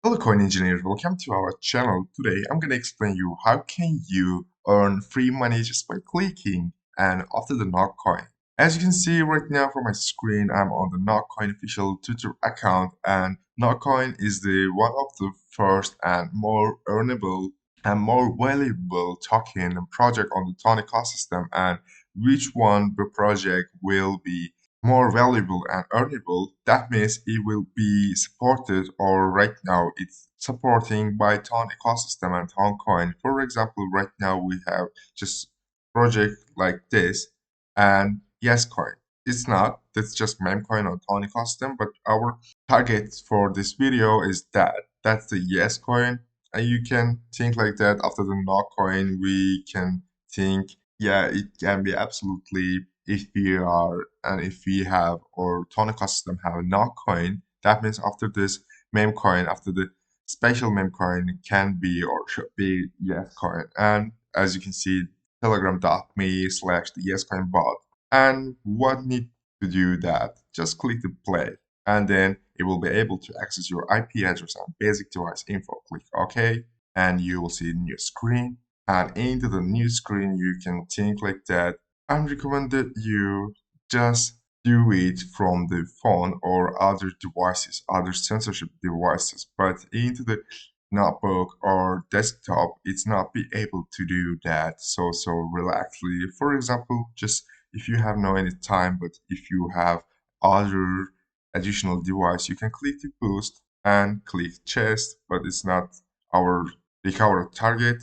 Hello coin engineers, welcome to our channel. Today I'm gonna explain you how can you earn free money just by clicking and after the Coin. As you can see right now from my screen, I'm on the Coin official Twitter account, and Coin is the one of the first and more earnable and more valuable token and project on the Tron ecosystem, and which one the project will be more valuable and earnable, that means it will be supported, or right now it's supporting by Ton ecosystem and Ton coin. For example, right now we have just project like this and Yes coin. It's not, that's just meme coin on Ton ecosystem, but our target for this video is that's the Yes coin. And you can think like that. After the No coin, we can think, yeah, it can be absolutely, if we are and if we have or ton ecosystem have a NOC coin, that means after this meme coin, after the special meme coin can be or should be Yes coin. And as you can see, telegram.me/the Yes coin bot. And what need to do that? Just click the play, and then it will be able to access your IP address and basic device info. Click OK, and you will see a new screen. And into the new screen, you can think like that. I recommended you just do it from the phone or other devices, other censorship devices, but into the notebook or desktop, it's not be able to do that so relaxedly. For example, just if you have no any time, but if you have other additional device, you can click the boost and click chest, but it's not our recover target.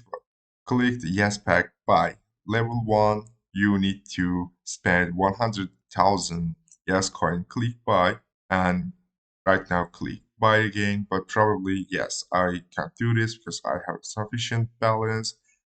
Click the yes pack buy. Level 1, you need to spend 100,000 yes coin. Click buy, and right now click buy again, but probably yes, I can't do this because I have sufficient balance.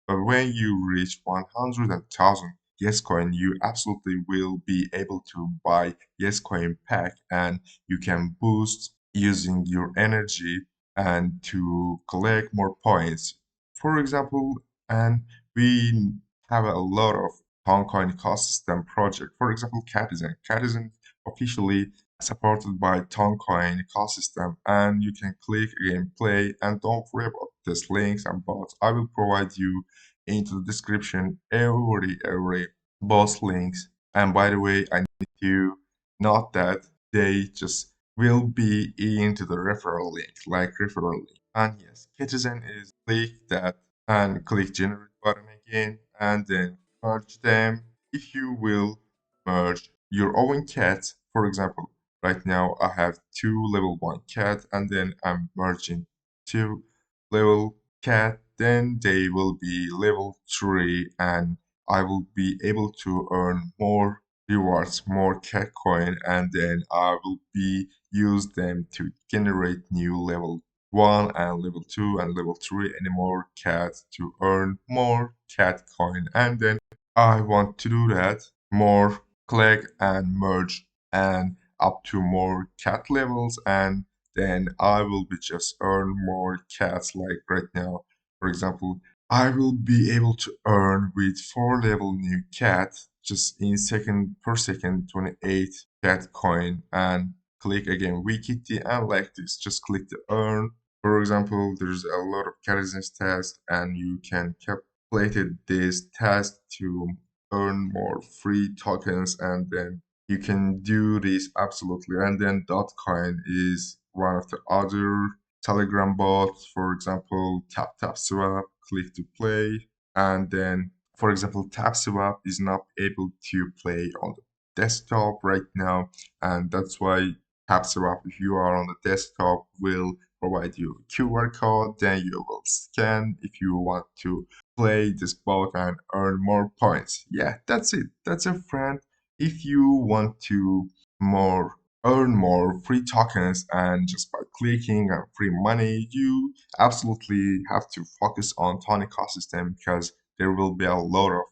But when you reach 100,000 yes coin, you absolutely will be able to buy yes coin pack, and you can boost using your energy and to collect more points. For example, and we have a lot of Toncoin ecosystem project. For example, Catizen. Catizen officially supported by Toncoin ecosystem, and you can click again play, and don't worry about these links and bots. I will provide you into the description every boss links. And by the way, I need to note that they just will be into the referral link, like referral link. And yes, Citizen is click that and click generate button again, and then merge them. If you will merge your own cat, for example, right now I have two level 1 cat, and then I'm merging two level cat, then they will be level 3, and I will be able to earn more rewards, more cat coin, and then I will be use them to generate new level 1 and level 2 and level 3 and more cats to earn more cat coin. And then I want to do that more, click and merge and up to more cat levels, and then I will be just earn more cats. Like right now, for example, I will be able to earn with 4 level new cat just in second per second 28 cat coin. And click again wikiti, and like this, just click the earn. For example, there's a lot of charisma tasks, and you can calculate this task to earn more free tokens, and then you can do this absolutely. And then Dotcoin is one of the other Telegram bots. For example, tap swap, click to play, and then for example, TapSwap is not able to play on the desktop right now, and that's why TapSwap, if you are on the desktop, will provide you a QR code. Then you will scan if you want to play this bot and earn more points. Yeah, that's it. That's it, friend. If you want to more earn more free tokens and just by clicking and free money, you absolutely have to focus on Ton ecosystem, because there will be a lot of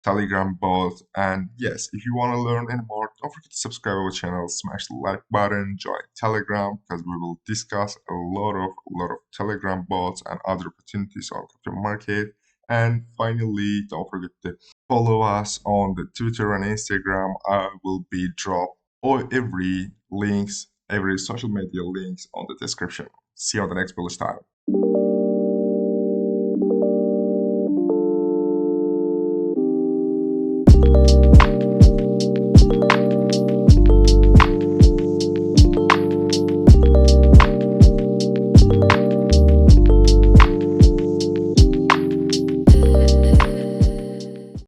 Telegram bots. And yes, if you want to learn any more, don't forget to subscribe our channel, smash the like button, join Telegram, because we will discuss a lot of Telegram bots and other opportunities on the market. And finally, don't forget to follow us on the Twitter and Instagram. I will be drop all every social media links on the description. See you on the next bullish time.